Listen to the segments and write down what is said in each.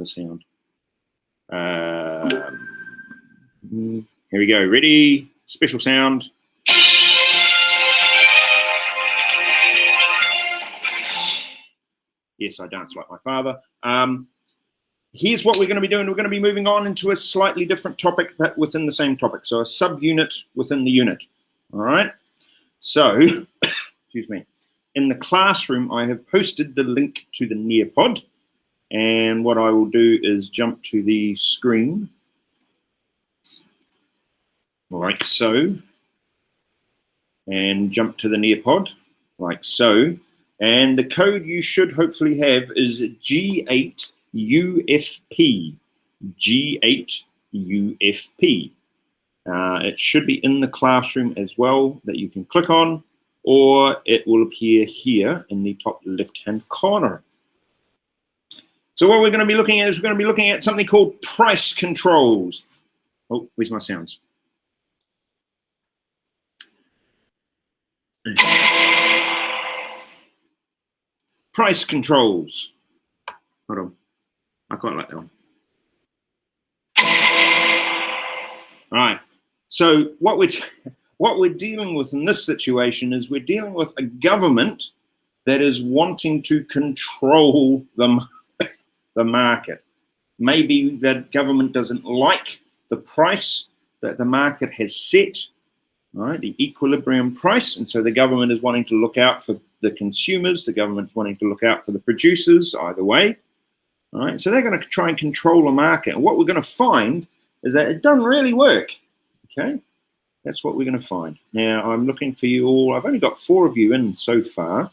the sound. Here we go. Ready? Special sound. Yes, I dance like my father. Here's what we're going to be doing. We're going to be moving on into a slightly different topic, but within the same topic. So a subunit within the unit. All right. So, excuse me. In the classroom, I have posted the link to the Nearpod. And what I will do is jump to the screen. Like so. And jump to the Nearpod. Like so. And the code you should hopefully have is G8 UFP, G8UFP. It should be in the classroom as well that you can click on, or it will appear here in the top left-hand corner. So what we're going to be looking at is we're going to be looking at something called price controls. Oh, where's my sounds? Price controls. Hold on. I quite like that one. All right. So what we're dealing with in this situation is we're dealing with a government that is wanting to control the market. Maybe that government doesn't like the price that the market has set, right? The equilibrium price, and so the government is wanting to look out for the consumers. The government's wanting to look out for the producers. Either way. All right, so they're going to try and control the market. And what we're going to find is that it doesn't really work. Okay, that's what we're going to find. Now, I'm looking for you all. I've only got 4 of you in so far.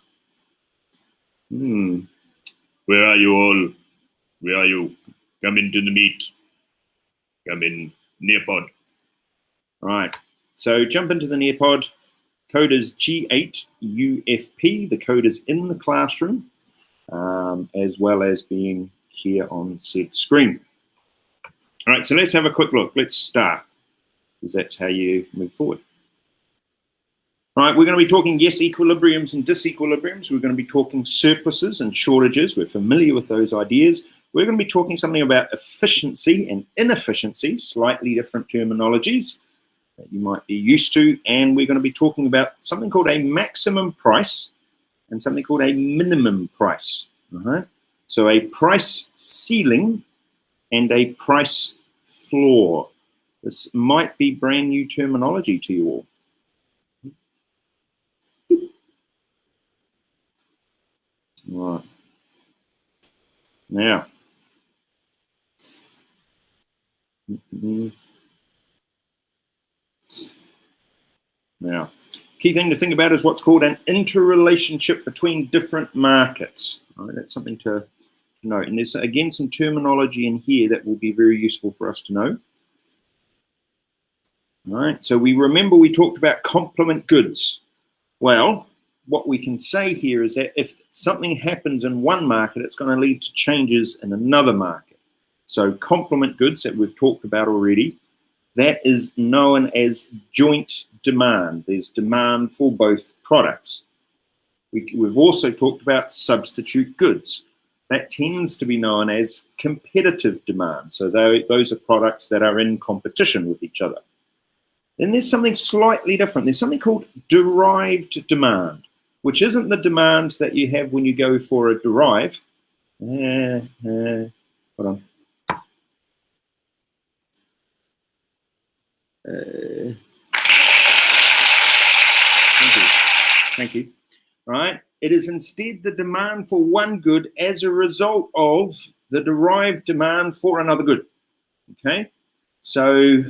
Where are you all? Where are you? Come into the meet. Come in, Nearpod. All right, so jump into the Nearpod. Code is G8UFP. The code is in the classroom, as well as being here on said screen. All right, so let's have a quick look. Let's start, because that's how you move forward. All right, we're going to be talking, yes, equilibriums and disequilibriums. We're going to be talking surpluses and shortages. We're familiar with those ideas. We're going to be talking something about efficiency and inefficiency, slightly different terminologies that you might be used to. And we're going to be talking about something called a maximum price and something called a minimum price. All right. So a price ceiling and a price floor. This might be brand new terminology to you all. All right. Now. Now, key thing to think about is what's called an interrelationship between different markets. All right, that's something to note. And there's, again, some terminology in here that will be very useful for us to know. All right, so we talked about complement goods. Well, what we can say here is that if something happens in one market, it's going to lead to changes in another market. So complement goods that we've talked about already, that is known as joint demand. There's demand for both products. We've also talked about substitute goods. That tends to be known as competitive demand. So those are products that are in competition with each other. Then there's something slightly different. There's something called derived demand, which isn't the demand that you have when you go for a derive. Hold on. Thank you. All right. It is instead the demand for one good as a result of the derived demand for another good. Okay. So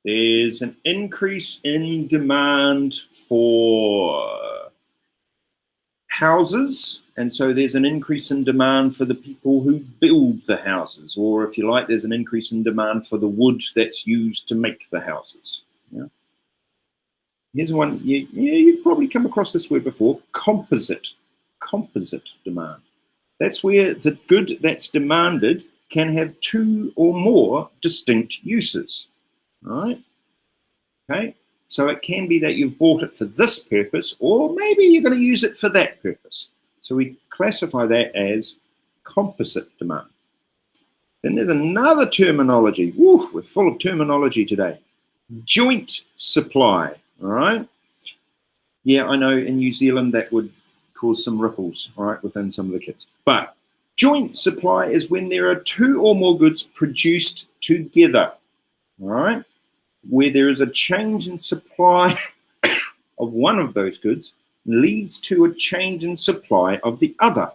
there's an increase in demand for houses, and so there's an increase in demand for the people who build the houses, or if you like, there's an increase in demand for the wood that's used to make the houses. Yeah. Here's one, you've probably come across this word before, composite demand. That's where the good that's demanded can have 2 or more distinct uses, all right? Okay, so it can be that you've bought it for this purpose, or maybe you're going to use it for that purpose. So we classify that as composite demand. Then there's another terminology. Woo, we're full of terminology today. Joint supply, all right? Yeah, I know in New Zealand that would cause some ripples, all right, within some of the kids. But joint supply is when there are two or more goods produced together, all right? Where there is a change in supply of one of those goods leads to a change in supply of the other.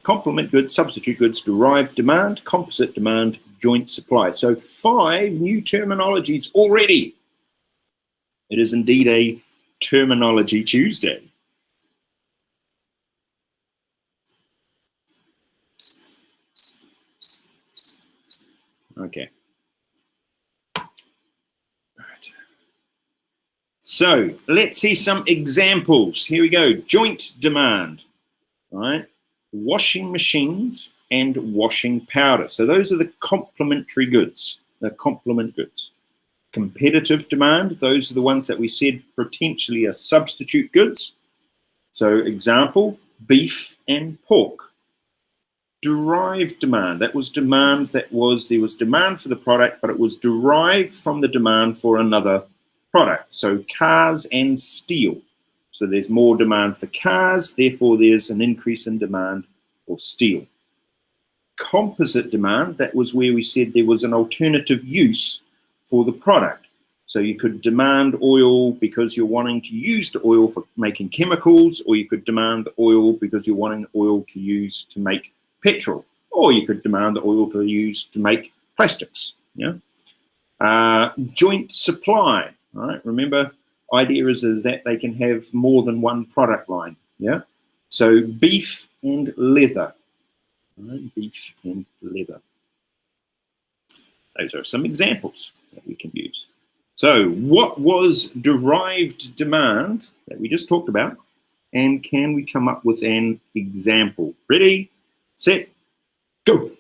Complement goods, substitute goods, derived demand, composite demand, joint supply. So 5 new terminologies already. It is indeed a Terminology Tuesday. Okay. Right. So let's see some examples. Here we go. Joint demand. All right. Washing machines and washing powder. So those are the complementary goods. The complement goods. Competitive demand. Those are the ones that we said potentially are substitute goods. So example, beef and pork. Derived demand, that was demand there was demand for the product, but it was derived from the demand for another product. So cars and steel. So there's more demand for cars, therefore there's an increase in demand for steel. Composite demand, that was where we said there was an alternative use for the product. So you could demand oil because you're wanting to use the oil for making chemicals, or you could demand the oil because you're wanting oil to use to make petrol, or you could demand the oil to use to make plastics. Yeah. Joint supply. All right. Remember, idea is that they can have more than one product line. Yeah. So beef and leather. All right, beef and leather. Those are some examples that we can use. So what was derived demand that we just talked about? And can we come up with an example? Ready, set, go.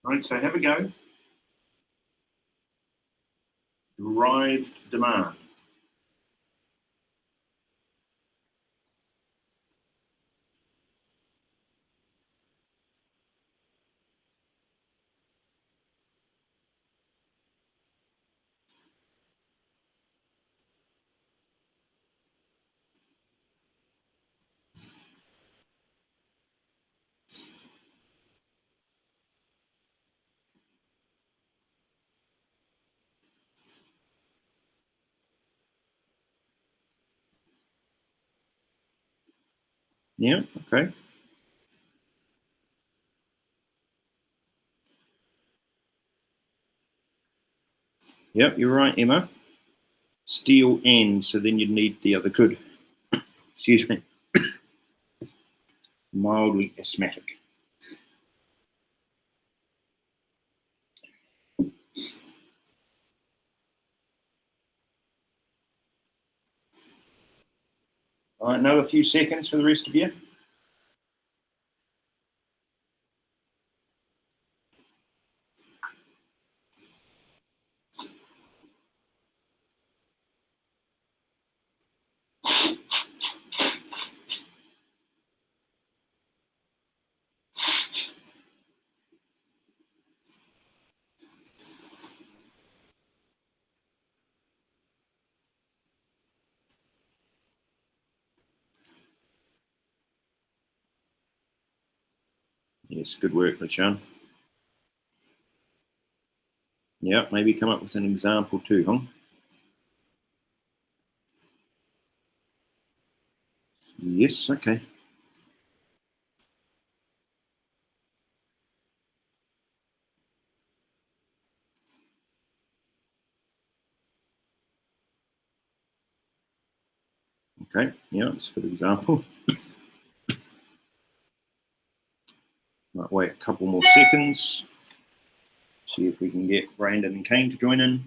All right, so have a go. Derived demand. Yeah, okay. Yep, you're right, Emma. Steel and, so then you'd need the other good. Excuse me. Mildly asthmatic. All right, another few seconds for the rest of you. Yes, good work, LaShawn. Yeah, maybe come up with an example too, huh? Yes, okay. Okay, yeah, that's a good example. Might wait a couple more seconds. See if we can get Brandon and Kane to join in.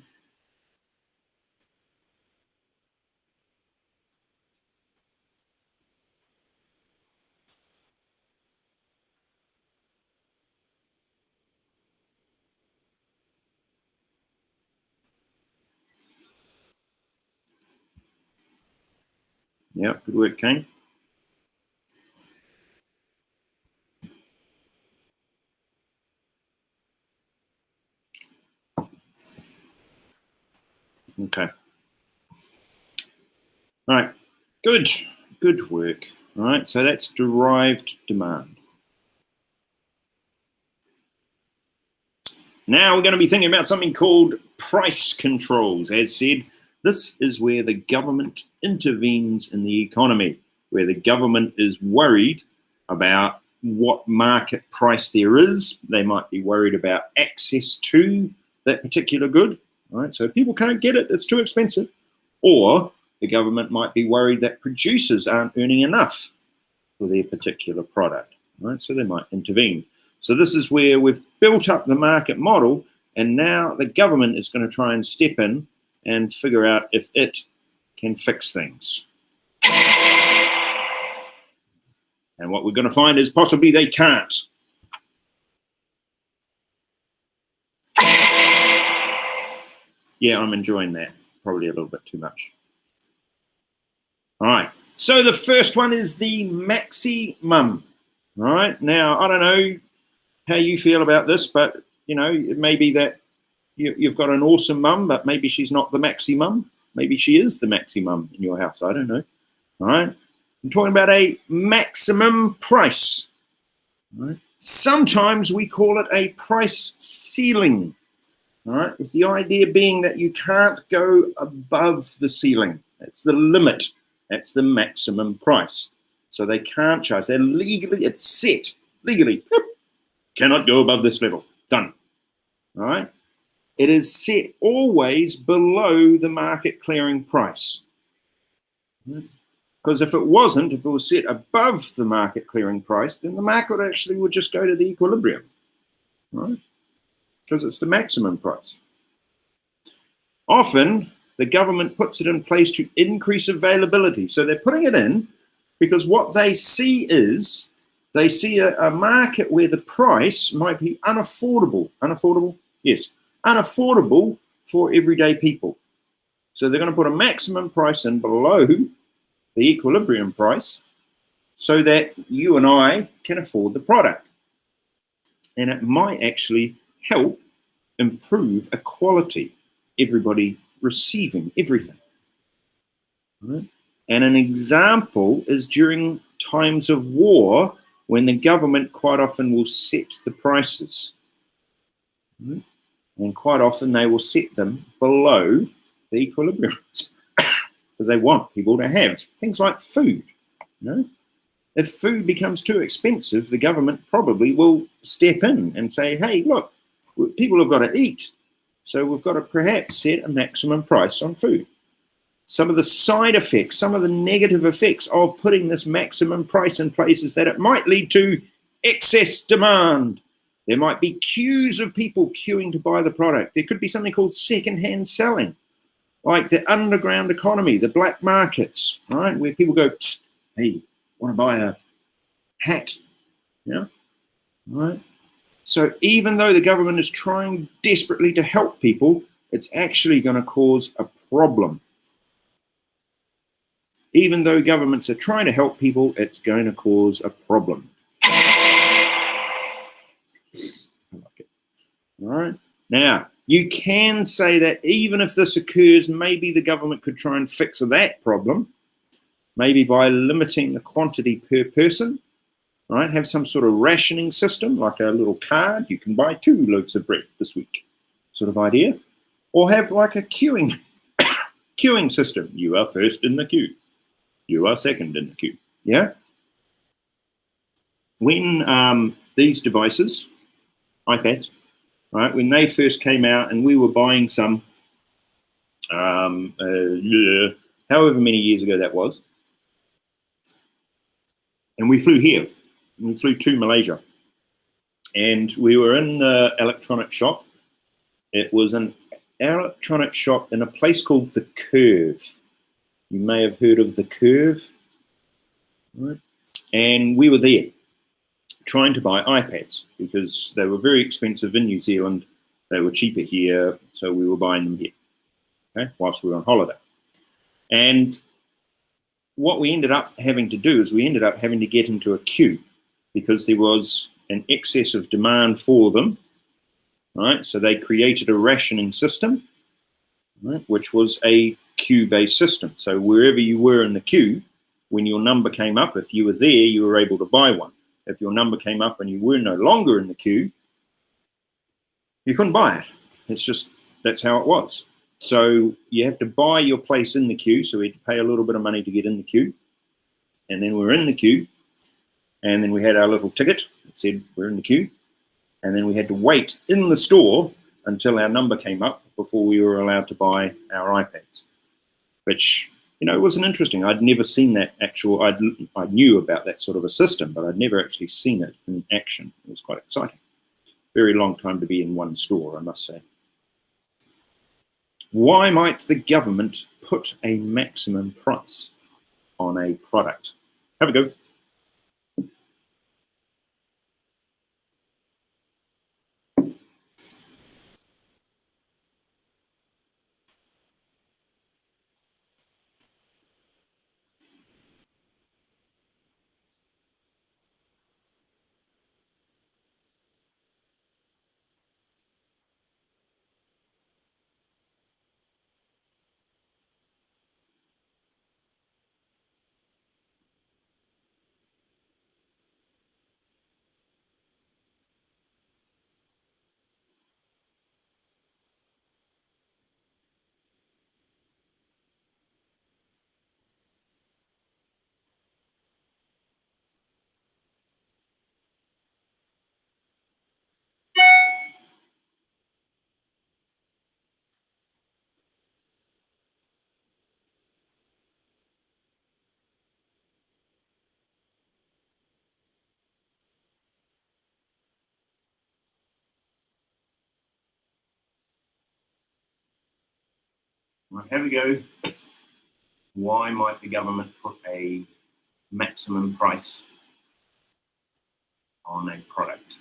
Yeah, good work, Kane. Okay. All right, good work. All right, so that's derived demand. Now we're going to be thinking about something called price controls. As said, this is where the government intervenes in the economy, where the government is worried about what market price there is. They might be worried about access to that particular good, right? So people can't get it, it's too expensive. Or the government might be worried that producers aren't earning enough for their particular product, right? So they might intervene. So this is where we've built up the market model, and now the government is going to try and step in and figure out if it can fix things. And what we're going to find is possibly they can't. Yeah, I'm enjoying that. Probably a little bit too much. All right. So the first one is the maximum. All right. Now, I don't know how you feel about this, but, you know, it may be that you've got an awesome mum, but maybe she's not the maximum. Maybe she is the maximum in your house. I don't know. All right. I'm talking about a maximum price. All right. Sometimes we call it a price ceiling. All right. With the idea being that you can't go above the ceiling. That's the limit. That's the maximum price. So they can't charge. They're legally, it's set. Legally, cannot go above this level. Done. All right. It is set always below the market clearing price. Because if it wasn't, if it was set above the market clearing price, then the market actually would just go to the equilibrium, right? Because it's the maximum price. Often, the government puts it in place to increase availability. So they're putting it in because what they see is, they see a market where the price might be unaffordable. Unaffordable? Yes. Unaffordable for everyday people. So they're going to put a maximum price in below the equilibrium price so that you and I can afford the product. And it might actually help improve equality, everybody receiving everything. Right? And an example is during times of war, when the government quite often will set the prices. Right? And quite often they will set them below the equilibrium because they want people to have things like food. You know? If food becomes too expensive, the government probably will step in and say, hey, look, people have got to eat. So we've got to perhaps set a maximum price on food. Some of the side effects, some of the negative effects of putting this maximum price in place is that it might lead to excess demand. There might be queues of people queuing to buy the product. There could be something called secondhand selling, like the underground economy, the black markets, right? Where people go, hey, want to buy a hat? Yeah, right. So even though the government is trying desperately to help people, it's actually going to cause a problem. Even though governments are trying to help people, it's going to cause a problem. All right. Now, you can say that even if this occurs, maybe the government could try and fix that problem, maybe by limiting the quantity per person, right? Have some sort of rationing system, like a little card. You can buy 2 loaves of bread this week, sort of idea. Or have like a queuing system. You are first in the queue. You are second in the queue. Yeah. When these devices, iPads, right, when they first came out and we were buying some, yeah, however many years ago that was, and we flew here, we flew to Malaysia, and we were in the electronic shop. It was an electronic shop in a place called The Curve. You may have heard of The Curve, right? And we were there trying to buy iPads because they were very expensive in New Zealand. They were cheaper here, so we were buying them here, okay, whilst we were on holiday. And what we ended up having to do is we ended up having to get into a queue because there was an excess of demand for them, right? So they created a rationing system, right, which was a queue-based system. So wherever you were in the queue, when your number came up, if you were there, you were able to buy one. If your number came up and you were no longer in the queue, you couldn't buy it. It's just, that's how it was. So you have to buy your place in the queue. So we had to pay a little bit of money to get in the queue. And then we're in the queue. And then we had our little ticket that said we're in the queue. And then we had to wait in the store until our number came up before we were allowed to buy our iPads, which, you know, it wasn't interesting. I'd never seen that actual, I knew about that sort of a system, but I'd never actually seen it in action. It was quite exciting. Very long time to be in one store, I must say. Why might the government put a maximum price on a product? Have a go. Right, have a go. Why might the government put a maximum price on a product?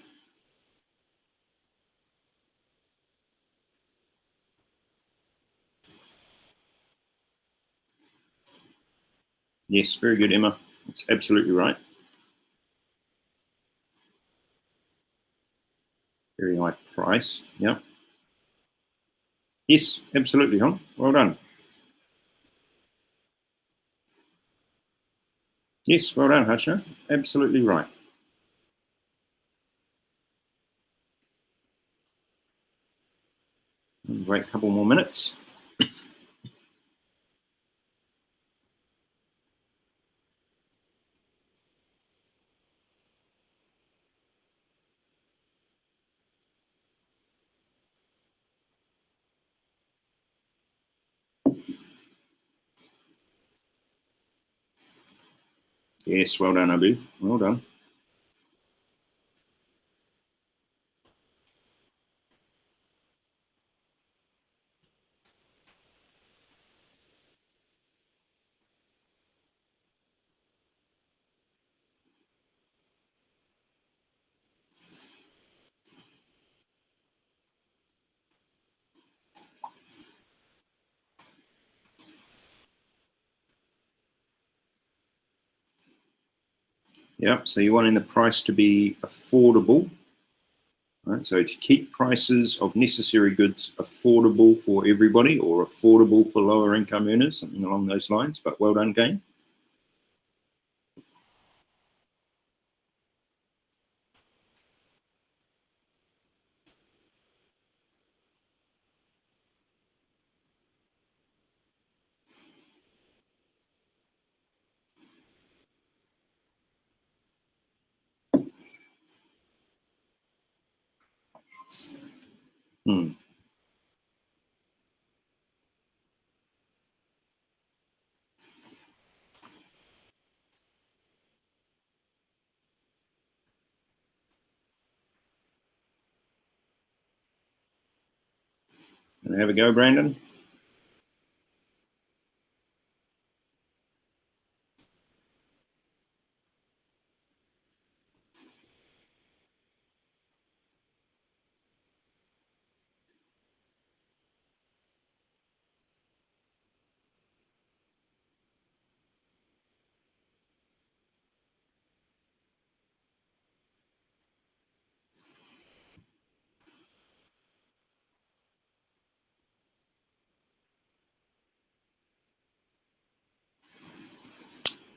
Yes, very good, Emma. It's absolutely right. Very high price. Yeah. Yes, absolutely, Hon. Well done. Yes, well done, Harsha. Absolutely right. Wait a couple more minutes. Yes, well done, Abu. Well done. Yeah, so you're wanting the price to be affordable. Right? So to keep prices of necessary goods affordable for everybody or affordable for lower income earners, something along those lines. But well done, Game. Hmm. Gonna have a go, Brandon?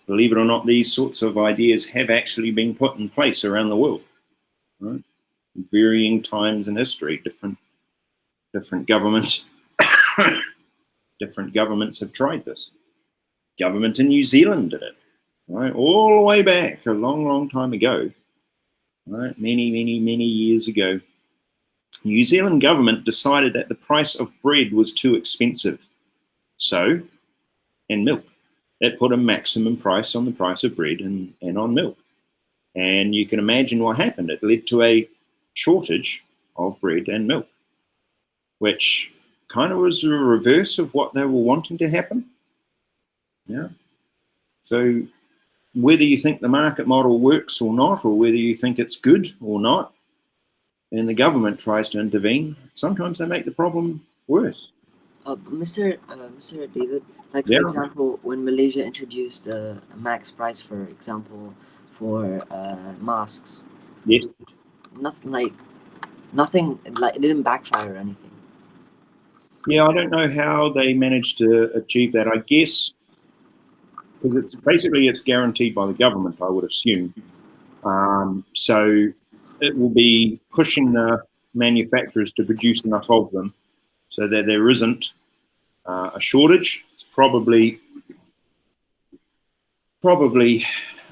Believe it or not, these sorts of ideas have actually been put in place around the world, right? Varying times in history, different governments, different governments have tried this. Government in New Zealand did it, right? All the way back, a long, long time ago, right? Many years ago. New Zealand government decided that the price of bread was too expensive. So, and milk. That put a maximum price on the price of bread and on milk. And you can imagine what happened. It led to a shortage of bread and milk, which kind of was a reverse of what they were wanting to happen. Yeah. So whether you think the market model works or not, or whether you think it's good or not, and the government tries to intervene, sometimes they make the problem worse. Mr. David, like for Yeah. example, when Malaysia introduced a max price, for example, for masks, Yes. nothing like it didn't backfire or anything. Yeah, I don't know how they managed to achieve that. I guess because it's guaranteed by the government, I would assume. So it will be pushing the manufacturers to produce enough of them so that there isn't a shortage. It's probably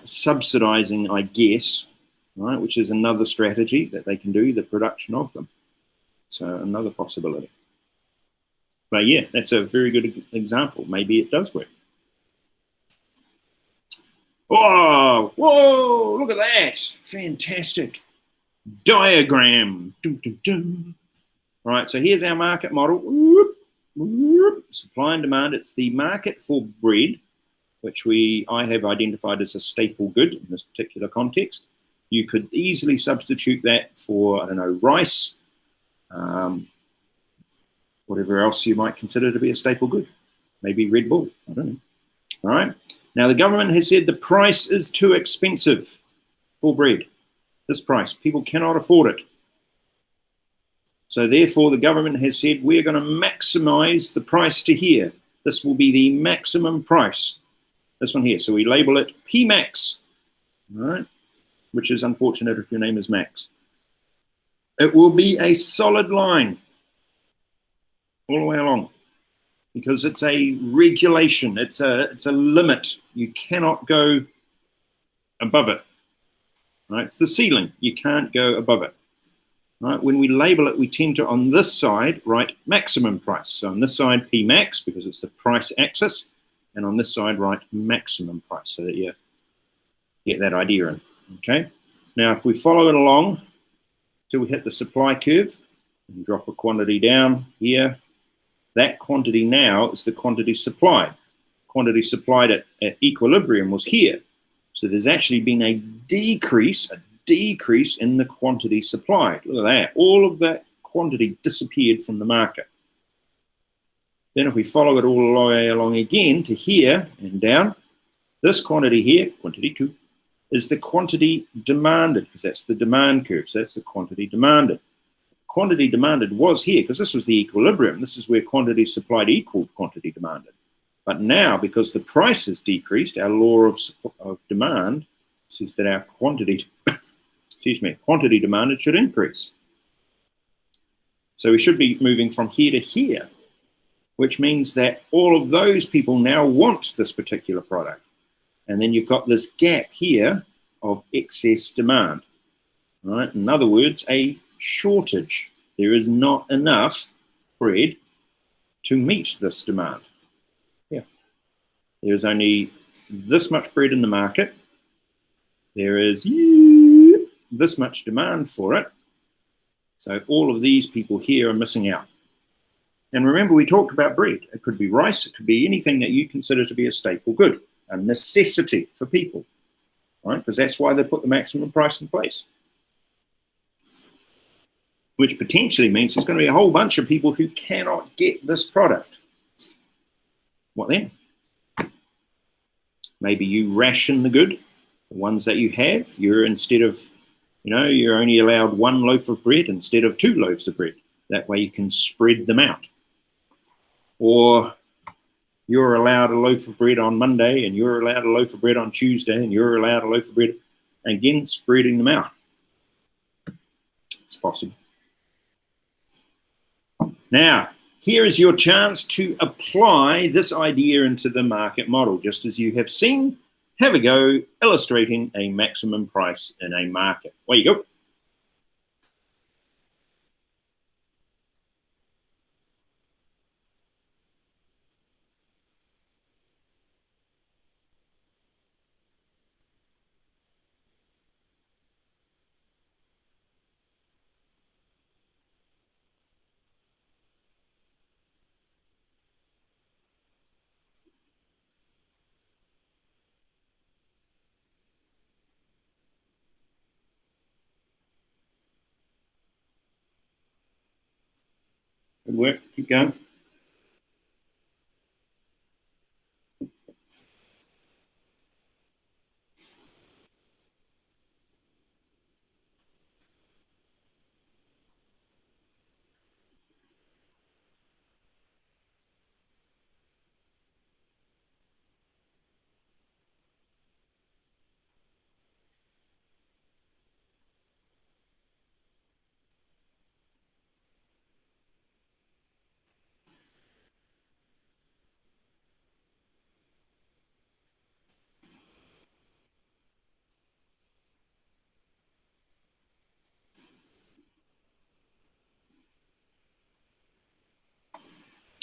subsidizing, I guess, right, which is another strategy that they can do, the production of them. So another possibility. But yeah, that's a very good example. Maybe it does work. Oh, whoa, look at that. Fantastic diagram. Dun, dun, dun. Right, so here's our market model. Supply and demand. It's the market for bread, which I have identified as a staple good in this particular context. You could easily substitute that for, I don't know, rice, whatever else you might consider to be a staple good. Maybe Red Bull, I don't know. All right. Now, the government has said the price is too expensive for bread. This price, people cannot afford it. So therefore, the government has said we're going to maximize the price to here. This will be the maximum price. This one here. So we label it P-Max, all right, which is unfortunate if your name is Max. It will be a solid line all the way along because it's a regulation. It's a limit. You cannot go above it. Right? It's the ceiling. You can't go above it. Right? When we label it, we tend to, on this side, write maximum price. So on this side, P max, because it's the price axis, and on this side, write maximum price, so that you get that idea in. Okay. Now, if we follow it along till we hit the supply curve, and drop a quantity down here, that quantity now is the quantity supplied. Quantity supplied at equilibrium was here. So there's actually been a decrease in the quantity supplied. Look at that. All of that quantity disappeared from the market. Then if we follow it all the way along again to here and down, this quantity here, quantity 2, is the quantity demanded, because that's the demand curve. So that's the quantity demanded. Quantity demanded was here, because this was the equilibrium. This is where quantity supplied equaled quantity demanded. But now, because the price has decreased, our law of demand says that our quantity demanded should increase. So we should be moving from here to here, which means that all of those people now want this particular product. And then you've got this gap here of excess demand, right? In other words, a shortage. There is not enough bread to meet this demand. Yeah. There's only this much bread in the market. There is this much demand for it. So all of these people here are missing out. And remember, we talked about bread. It could be rice. It could be anything that you consider to be a staple good, a necessity for people, right? Because that's why they put the maximum price in place. Which potentially means there's going to be a whole bunch of people who cannot get this product. What then? Maybe you ration the good, the ones that you have. You're instead of, you're only allowed one loaf of bread instead of 2 loaves of bread. That way you can spread them out. Or you're allowed a loaf of bread on Monday, and you're allowed a loaf of bread on Tuesday, and you're allowed a loaf of bread. Again, spreading them out. It's possible. Now, here is your chance to apply this idea into the market model. Just as you have seen, have a go illustrating a maximum price in a market. Away you go. Good work. Keep going.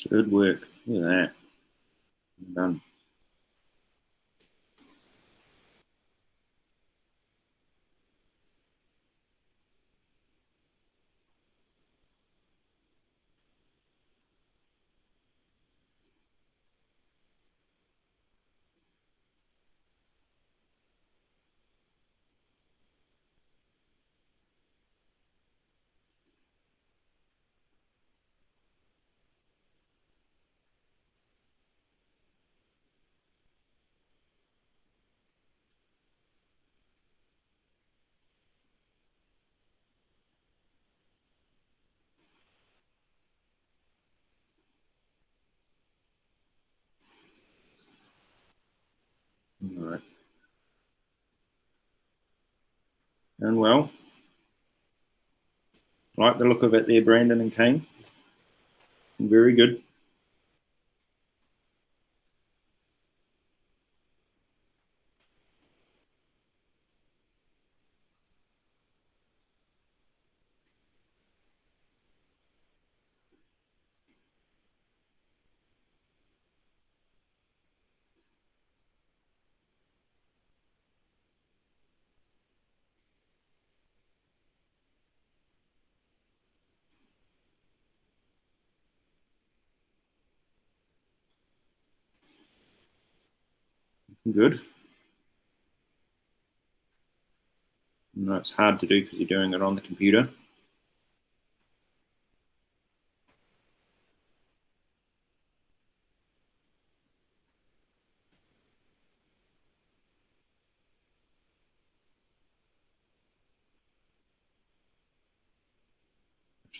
Good work. Look at that. Done. All right. And well, like the look of it there, Brandon and Kane. Very good. Good. No, it's hard to do because you're doing it on the computer.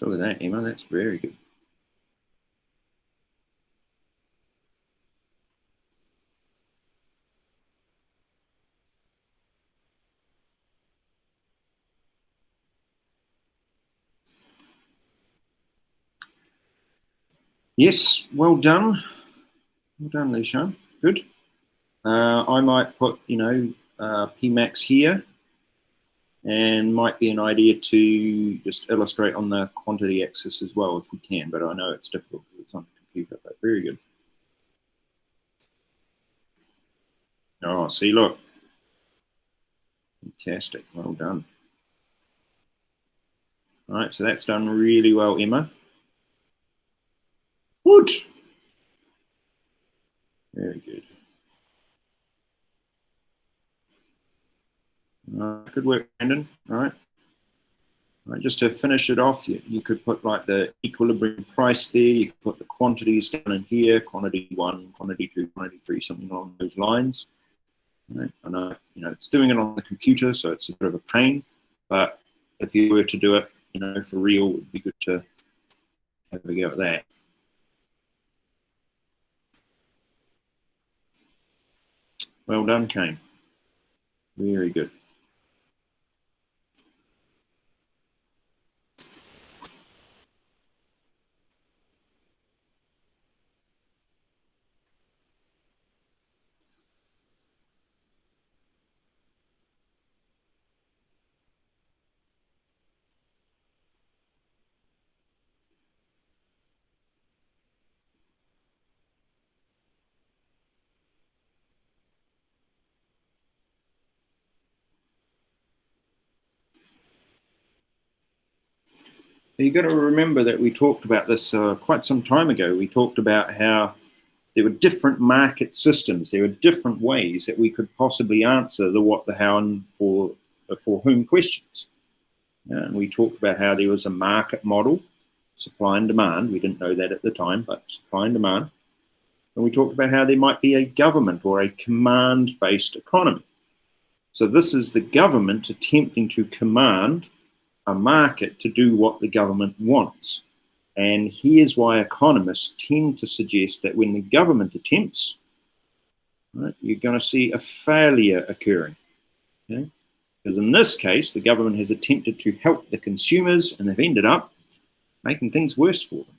Look at that, Emma. That's very good. Yes, well done. Well done, Lishan. Good. I might put, Pmax here. and might be an idea to just illustrate on the quantity axis as well if we can, but I know it's difficult because it's on the computer, but very good. Oh, see, look. Fantastic, well done. All right, so that's done really well, Emma. Good. Very good. Good work, Brandon. All right. All right, just to finish it off, you could put like the equilibrium price there. You could put the quantities down in here, quantity 1, quantity 2, quantity 3, something along those lines. Right. I know, it's doing it on the computer, so it's a bit of a pain. But if you were to do it, for real, it would be good to have a go at that. Well done, Kane. Very good. You've got to remember that we talked about this quite some time ago. We talked about how there were different market systems. There were different ways that we could possibly answer the what, the how, and for whom questions. And we talked about how there was a market model, supply and demand. We didn't know that at the time, but supply and demand. And we talked about how there might be a government or a command-based economy. So this is the government attempting to command a market to do what the government wants. And here's why economists tend to suggest that when the government attempts, right, you're going to see a failure occurring. Okay? Because in this case, the government has attempted to help the consumers, and they've ended up making things worse for them.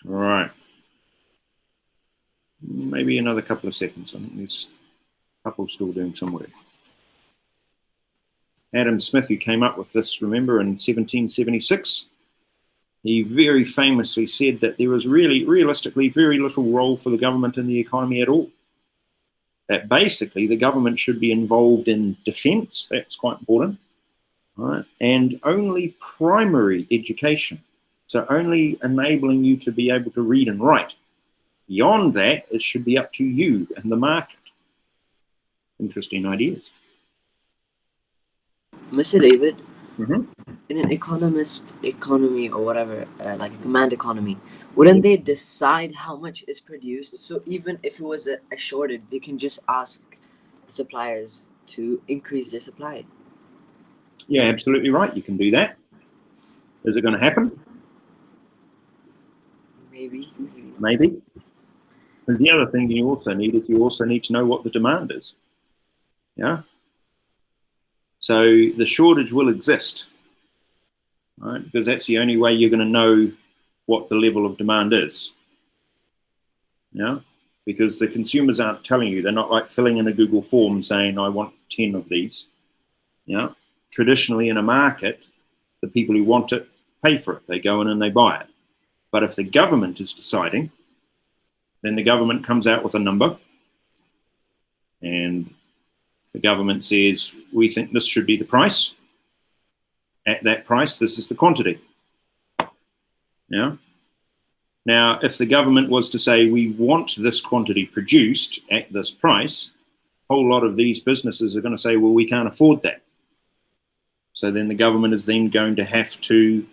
All right. Maybe another couple of seconds. I think there's a couple still doing some work. Adam Smith, who came up with this, remember, in 1776, he very famously said that there was really, realistically, very little role for the government in the economy at all. That basically the government should be involved in defense, that's quite important, right? And only primary education, so only enabling you to be able to read and write. Beyond that, it should be up to you and the market. Interesting ideas. Mr. David, Mm-hmm. in an economist economy or whatever, like a command economy, wouldn't they decide how much is produced? So even if it was a shortage, they can just ask suppliers to increase their supply. Yeah, absolutely right. You can do that. Is it going to happen? Maybe. Maybe. And the other thing you also need is you also need to know what the demand is. Yeah. So the shortage will exist, right? Because that's the only way you're going to know what the level of demand is. Yeah. Because the consumers aren't telling you. They're not like filling in a Google form saying, I want 10 of these. Yeah. Traditionally in a market, the people who want it pay for it. They go in and they buy it. But if the government is deciding, then the government comes out with a number, and the government says, we think this should be the price. At that price, this is the quantity. Yeah. Now, if the government was to say, we want this quantity produced at this price, a whole lot of these businesses are going to say, well, we can't afford that. So then the government is then going to have to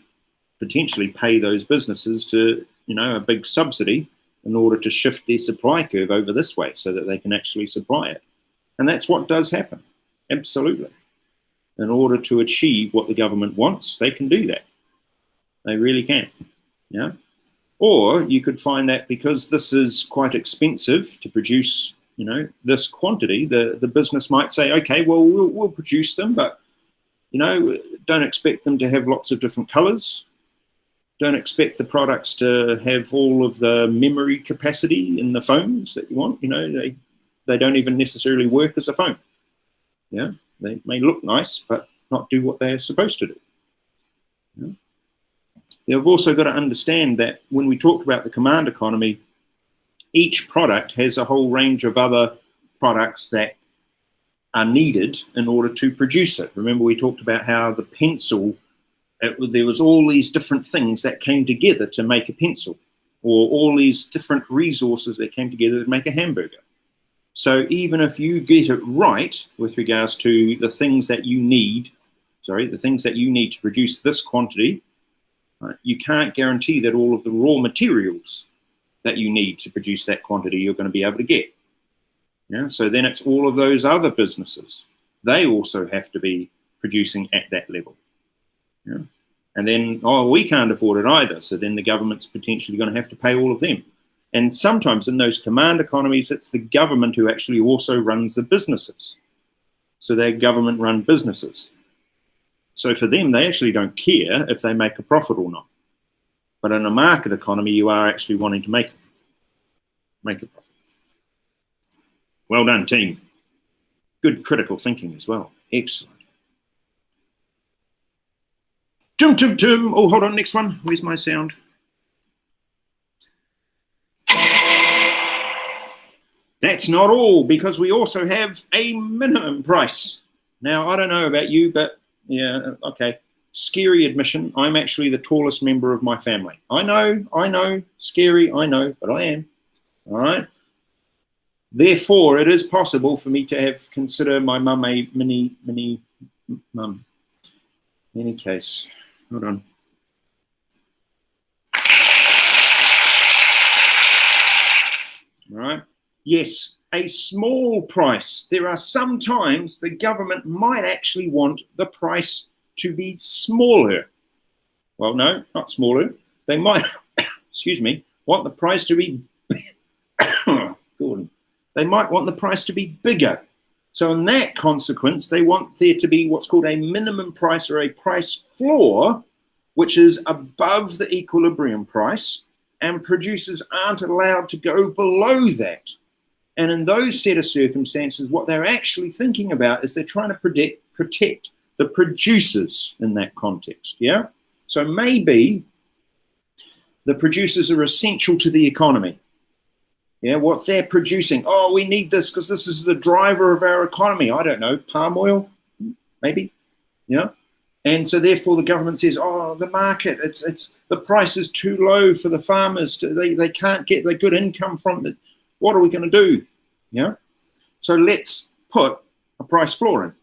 potentially pay those businesses to, a big subsidy in order to shift their supply curve over this way so that they can actually supply it. And that's what does happen. Absolutely. In order to achieve what the government wants, they can do that. They really can. Yeah. Or you could find that because this is quite expensive to produce, this quantity, the business might say, okay, well, we'll produce them, but, don't expect them to have lots of different colors. Don't expect the products to have all of the memory capacity in the phones that you want. They they don't even necessarily work as a phone. Yeah, they may look nice, but not do what they're supposed to do. Yeah. You've also got to understand that when we talked about the command economy, each product has a whole range of other products that are needed in order to produce it. Remember, we talked about how the pencil, there was all these different things that came together to make a pencil, or all these different resources that came together to make a hamburger. So even if you get it right with regards to the things that you need, the things that you need to produce this quantity, right, you can't guarantee that all of the raw materials that you need to produce that quantity you're going to be able to get. Yeah, so then it's all of those other businesses. They also have to be producing at that level. Yeah. And then, we can't afford it either. So then the government's potentially going to have to pay all of them. And sometimes in those command economies, it's the government who actually also runs the businesses. So they're government-run businesses. So for them, they actually don't care if they make a profit or not. But in a market economy, you are actually wanting to make a profit. Well done, team. Good critical thinking as well. Excellent. Tim. Oh, hold on, next one. Where's my sound? That's not all, because we also have a minimum price. Now, I don't know about you, but yeah, okay. Scary admission, I'm actually the tallest member of my family. I know, scary, I know, but I am. All right. Therefore, it is possible for me to consider my mum a mini mum. In any case, hold on. All right. Yes, a small price. There are some times the government might actually want the price to be smaller. Well, no, not smaller. They might, excuse me, want the price to be, Gordon. They might want the price to be bigger. So in that consequence, they want there to be what's called a minimum price or a price floor, which is above the equilibrium price, and producers aren't allowed to go below that. And in those set of circumstances, what they're actually thinking about is they're trying to protect the producers in that context, yeah? So maybe the producers are essential to the economy. Yeah, what they're producing. Oh, we need this because this is the driver of our economy. I don't know, palm oil, maybe, yeah? And so therefore the government says, oh, the market, it's the price is too low for the farmers. They can't get the good income from it. What are we going to do? Yeah. So let's put a price floor in.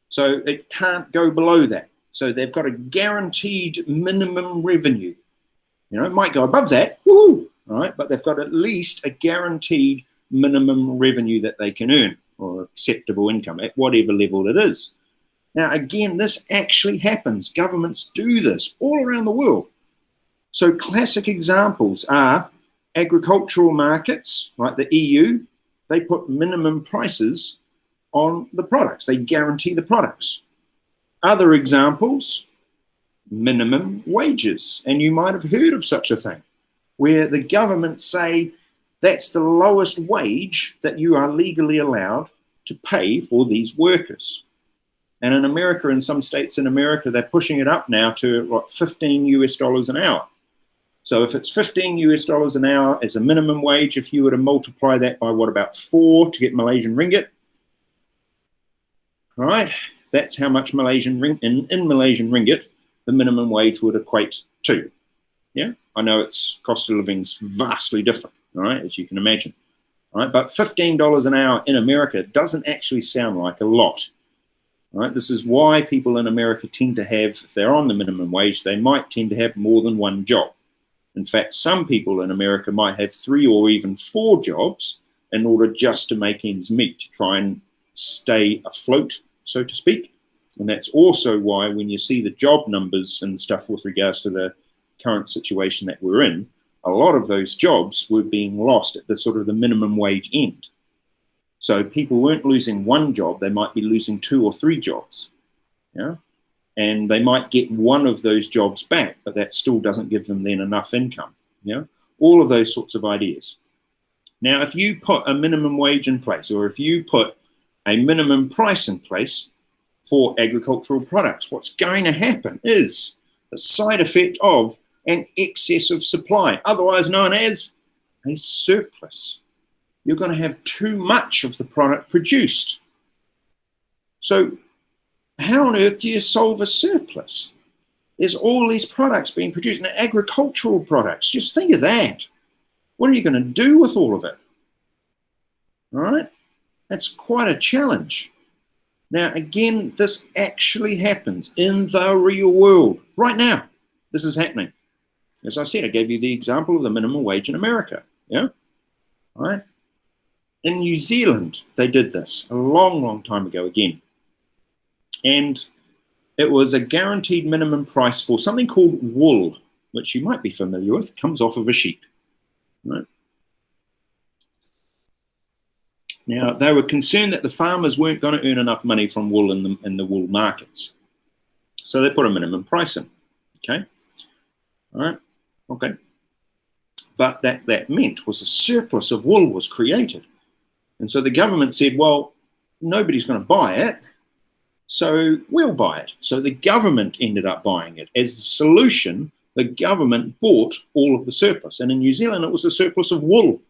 So it can't go below that. So they've got a guaranteed minimum revenue. You know, it might go above that, woohoo, all right, but they've got at least a guaranteed minimum revenue that they can earn, or acceptable income at whatever level it is. Now, again, this actually happens. Governments do this all around the world. So classic examples are agricultural markets, like the EU. They put minimum prices on the products. They guarantee the products. Other examples, minimum wages. And you might have heard of such a thing, where the government say that's the lowest wage that you are legally allowed to pay for these workers. And in America, in some states in America, they're pushing it up now to like $15 an hour. So if it's $15 an hour as a minimum wage, if you were to multiply that by what, about 4 to get Malaysian ringgit, all right, that's how much in Malaysian ringgit the minimum wage would equate to. Yeah, I know its cost of living is vastly different, all right, as you can imagine. All right, but $15 an hour in America doesn't actually sound like a lot. Right? This is why people in America tend to have, if they're on the minimum wage, they might tend to have more than one job. In fact, some people in America might have 3 or even 4 jobs in order just to make ends meet, to try and stay afloat, so to speak. And that's also why when you see the job numbers and stuff with regards to the current situation that we're in, a lot of those jobs were being lost at the sort of the minimum wage end. So people weren't losing one job, they might be losing 2 or 3 jobs, yeah? And they might get one of those jobs back, but that still doesn't give them then enough income, yeah? All of those sorts of ideas. Now, if you put a minimum wage in place, or if you put a minimum price in place for agricultural products, what's going to happen is the side effect of an excess of supply, otherwise known as a surplus. You're going to have too much of the product produced. So how on earth do you solve a surplus? There's all these products being produced, and agricultural products. Just think of that. What are you going to do with all of it? All right? That's quite a challenge. Now, again, this actually happens in the real world. Right now, this is happening. As I said, I gave you the example of the minimum wage in America. Yeah? All right? In New Zealand, they did this a long, long time ago again. And it was a guaranteed minimum price for something called wool, which you might be familiar with. It comes off of a sheep. Right? Now, they were concerned that the farmers weren't going to earn enough money from wool in the wool markets. So they put a minimum price in. Okay? All right? Okay. But that meant was a surplus of wool was created. And so the government said, well, nobody's going to buy it, so we'll buy it. So the government ended up buying it. As the solution, the government bought all of the surplus. And in New Zealand, it was a surplus of wool.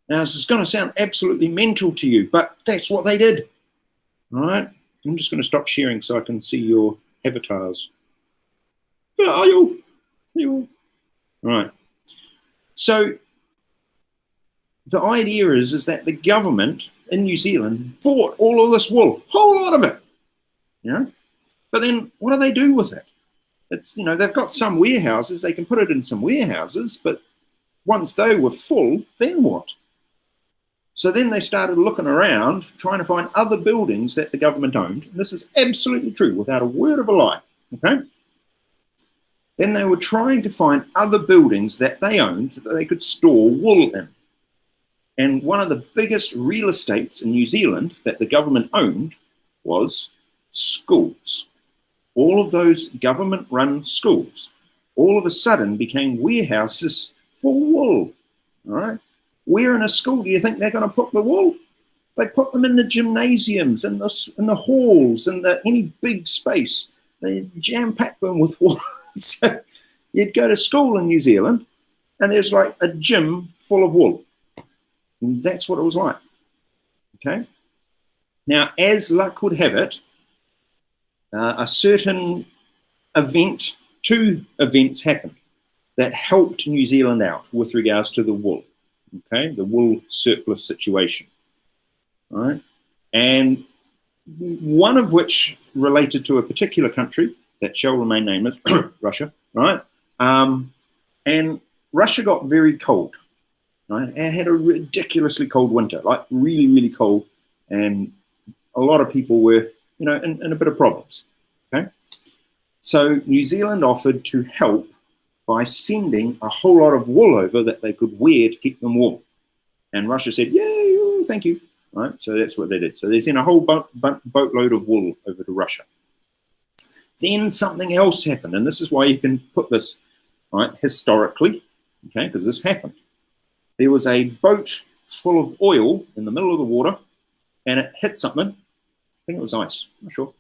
Now, this is going to sound absolutely mental to you, but that's what they did. All right? I'm just going to stop sharing so I can see your avatars. Where are you? All right. So the idea is that the government in New Zealand bought all of this wool, whole lot of it. Yeah. But then what do they do with it? It's, you know, they've got some warehouses, they can put it in some warehouses, but once they were full, then what? So then they started looking around, trying to find other buildings that the government owned. And this is absolutely true, without a word of a lie. Okay? Then they were trying to find other buildings that they owned that they could store wool in. And one of the biggest real estates in New Zealand that the government owned was schools. All of those government-run schools all of a sudden became warehouses for wool. All right? Where in a school do you think they're going to put the wool? They put them in the gymnasiums, in the halls, in any big space. They jam-pack them with wool. So you'd go to school in New Zealand, and there's like a gym full of wool. And that's what it was like. Okay? Now, as luck would have it, a certain event, two events happened that helped New Zealand out with regards to the wool. Okay, the wool surplus situation. All right, and one of which related to a particular country that shall remain nameless, Russia. Right, and Russia got very cold. Right, it had a ridiculously cold winter, like really, really cold, and a lot of people were, you know, in a bit of problems. Okay, so New Zealand offered to help by sending a whole lot of wool over that they could wear to keep them warm. And Russia said, yay, oh, thank you. Right? So that's what they did. So they sent a whole boatload of wool over to Russia. Then something else happened, and this is why you can put this, right, historically, okay, because this happened. There was a boat full of oil in the middle of the water, and it hit something. I think it was ice, I'm not sure.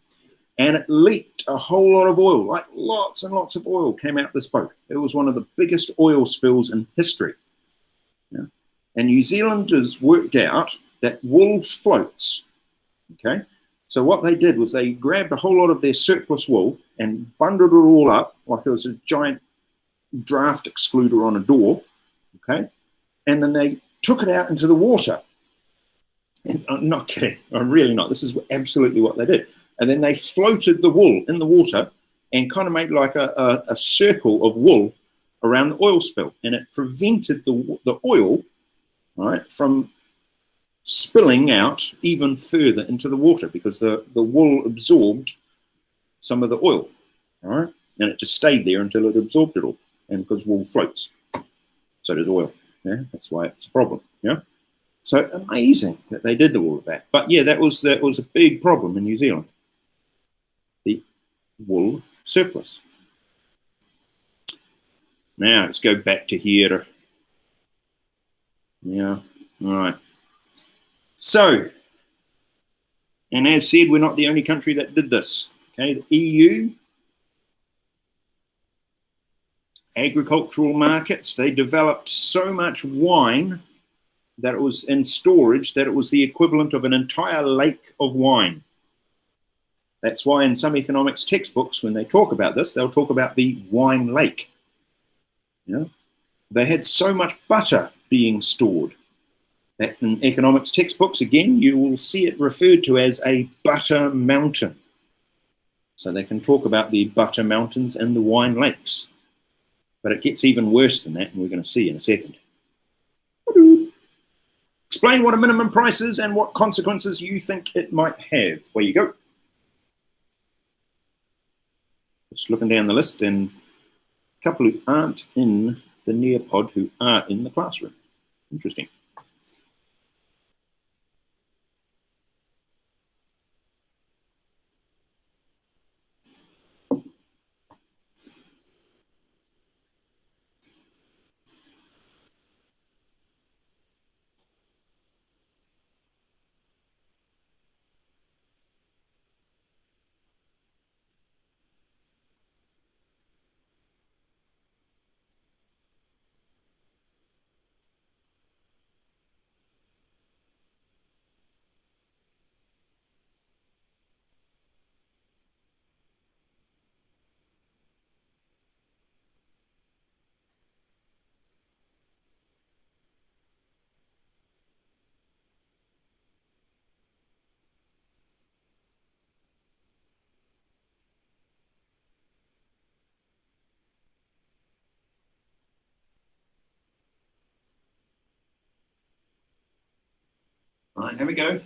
And it leaked a whole lot of oil, like lots and lots of oil came out this boat. It was one of the biggest oil spills in history. Yeah. And New Zealanders worked out that wool floats. Okay, so what they did was they grabbed a whole lot of their surplus wool and bundled it all up like it was a giant draft excluder on a door. Okay, and then they took it out into the water. And I'm not kidding, I'm really not. This is absolutely what they did. And then they floated the wool in the water and kind of made like a circle of wool around the oil spill. And it prevented the oil, right, from spilling out even further into the water because the wool absorbed some of the oil, all right? And it just stayed there until it absorbed it all. And because wool floats, so does oil. Yeah, that's why it's a problem. Yeah. So amazing that they did all of that. But yeah, that was a big problem in New Zealand. The wool surplus. Now let's go back to here. Yeah. All right. So, and as said, we're not the only country that did this. Okay, the EU agricultural markets, they developed so much wine that it was in storage that it was the equivalent of an entire lake of wine. That's why in some economics textbooks, when they talk about this, they'll talk about the wine lake. You know, they had so much butter being stored that in economics textbooks, again, you will see it referred to as a butter mountain. So they can talk about the butter mountains and the wine lakes. But it gets even worse than that, and we're going to see in a second. Explain what a minimum price is and what consequences you think it might have. Where you go. Just looking down the list, and a couple who aren't in the Nearpod who are in the classroom. Interesting. All right, here we go.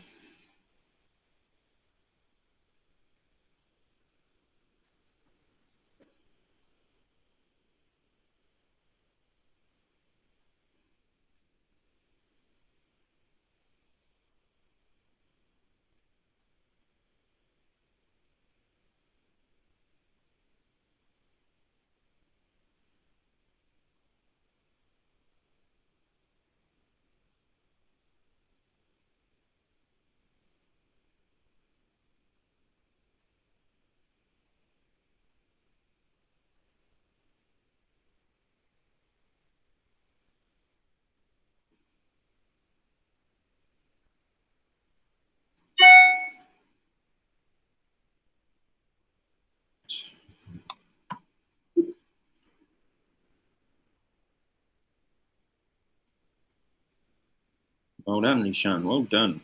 Well done, Nishan. Well done.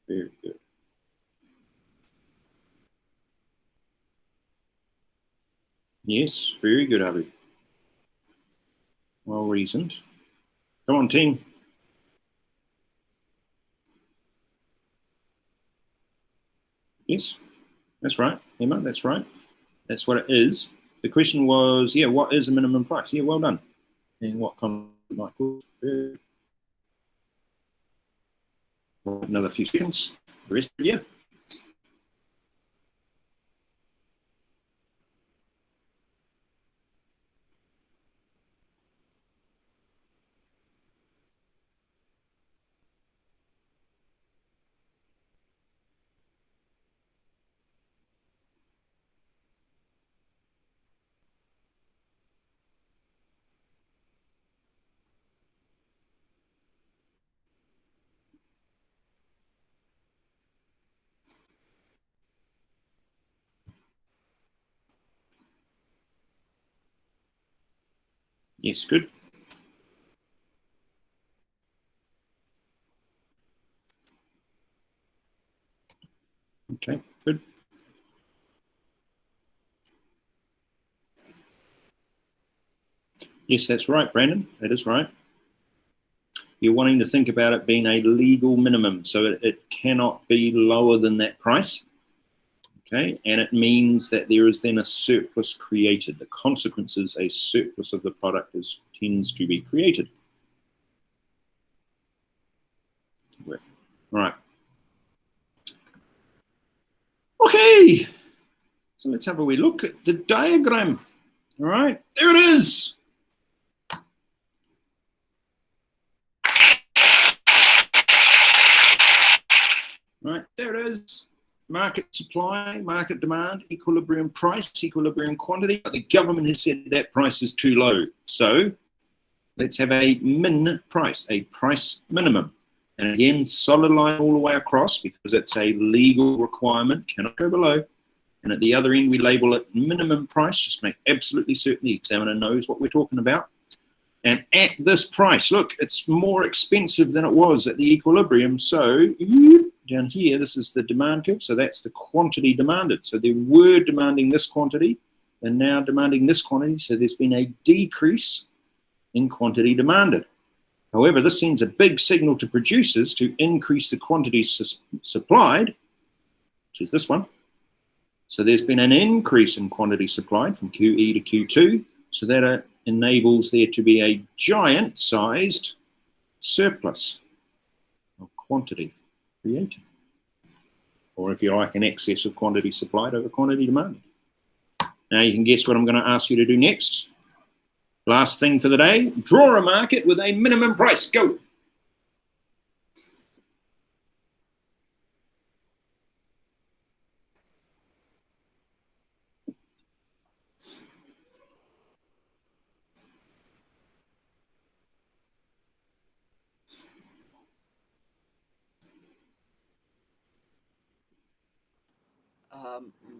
Very good. Yes, very good, Ali. Well reasoned. Come on, team. Yes, that's right. Emma, that's right. That's what it is. The question was, yeah, what is a minimum price? Yeah, well done. And what kind of another few seconds. The rest, yeah. Yes, good. Okay, good. Yes, that's right, Brandon. That is right. You're wanting to think about it being a legal minimum, so it cannot be lower than that price. Okay, and it means that there is then a surplus created. The consequence is a surplus of the product tends to be created. All right. Okay, so let's have a wee look at the diagram. All right, there it is. Right, there it is. Market supply, market demand, equilibrium price, equilibrium quantity. But the government has said that price is too low. So let's have a min price, a price minimum. And again, solid line all the way across because it's a legal requirement, cannot go below. And at the other end, we label it minimum price, just to make absolutely certain the examiner knows what we're talking about. And at this price, look, it's more expensive than it was at the equilibrium. So down here, this is the demand curve. So that's the quantity demanded. So they were demanding this quantity. They're now demanding this quantity. So there's been a decrease in quantity demanded. However, this sends a big signal to producers to increase the quantity supplied, which is this one. So there's been an increase in quantity supplied from QE to Q2. So that enables there to be a giant-sized surplus of quantity created. Or if you like, an excess of quantity supplied over quantity demanded. Now you can guess what I'm going to ask you to do next. Last thing for the day, draw a market with a minimum price. Go.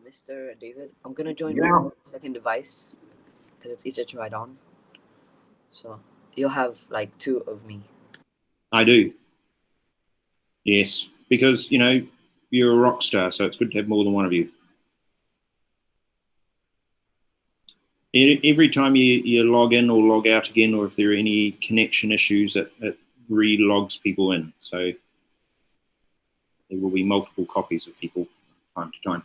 Mr. David, I'm gonna join your second device because it's easier to write on. So you'll have like two of me. I do. Yes, because, you know, you're a rock star, so it's good to have more than one of you. Every time you log in or log out again, or if there are any connection issues, it re-logs people in. So there will be multiple copies of people time to time.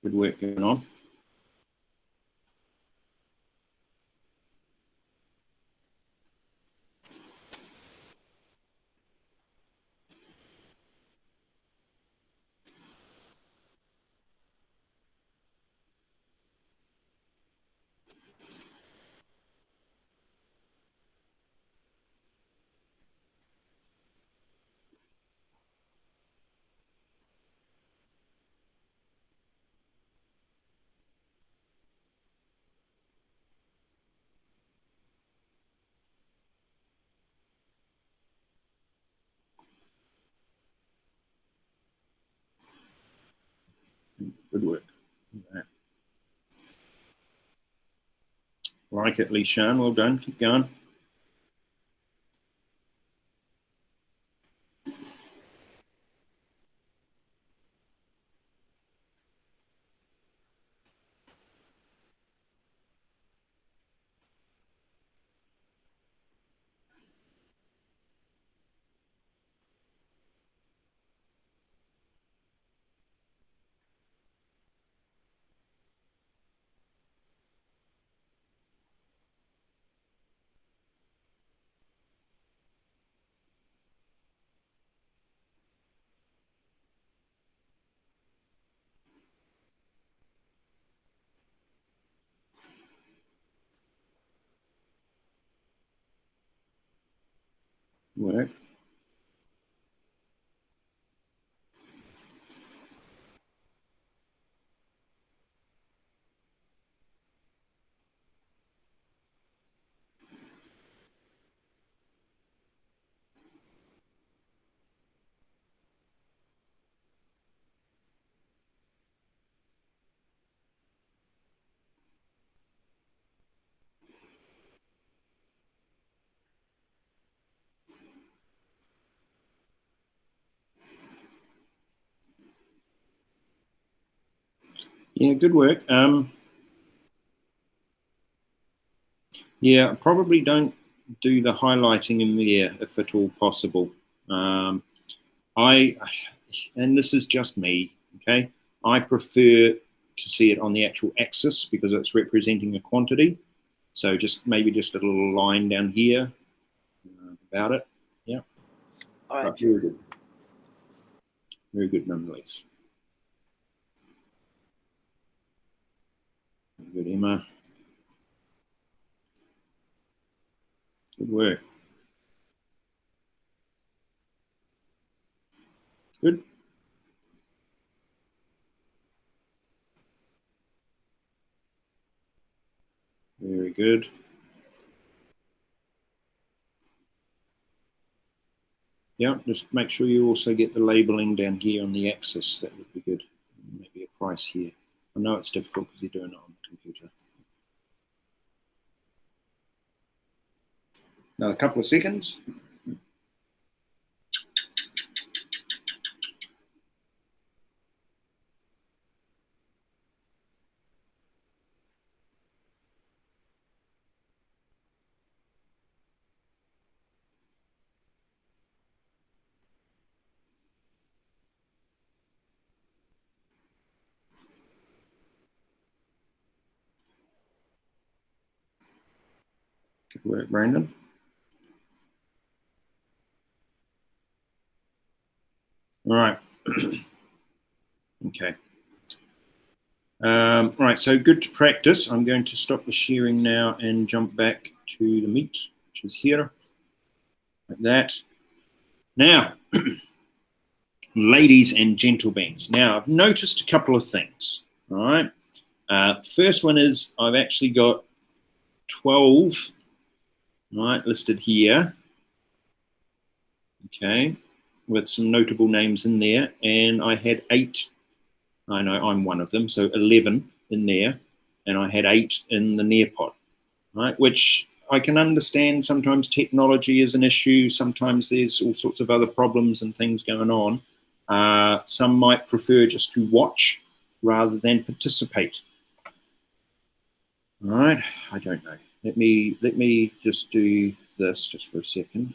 Good work going on. Good work. Like it, Lee Shan. Well done. Keep going. Work. Yeah, good work. Yeah, probably don't do the highlighting in there if at all possible. And this is just me, okay? I prefer to see it on the actual axis because it's representing a quantity. So maybe just a little line down here about it. Yeah. All right. Very good. Very good nonetheless. Very good, Emma. Good work. Good. Very good. Yeah, just make sure you also get the labeling down here on the axis. That would be good. Maybe a price here. I know it's difficult because you're doing it on the computer. Now, a couple of seconds. Good work, Brandon. All right. Okay. All right, so good to practice. I'm going to stop the sharing now and jump back to the meet, which is here, like that. Now, ladies and gentlemen, now I've noticed a couple of things, all right? First one is I've actually got 12, right, listed here, okay, with some notable names in there, and I had 8, I know I'm one of them, so 11 in there, and I had 8 in the Nearpod, right, which I can understand sometimes technology is an issue, sometimes there's all sorts of other problems and things going on. Some might prefer just to watch rather than participate. All right, I don't know. Let me just do this just for a second.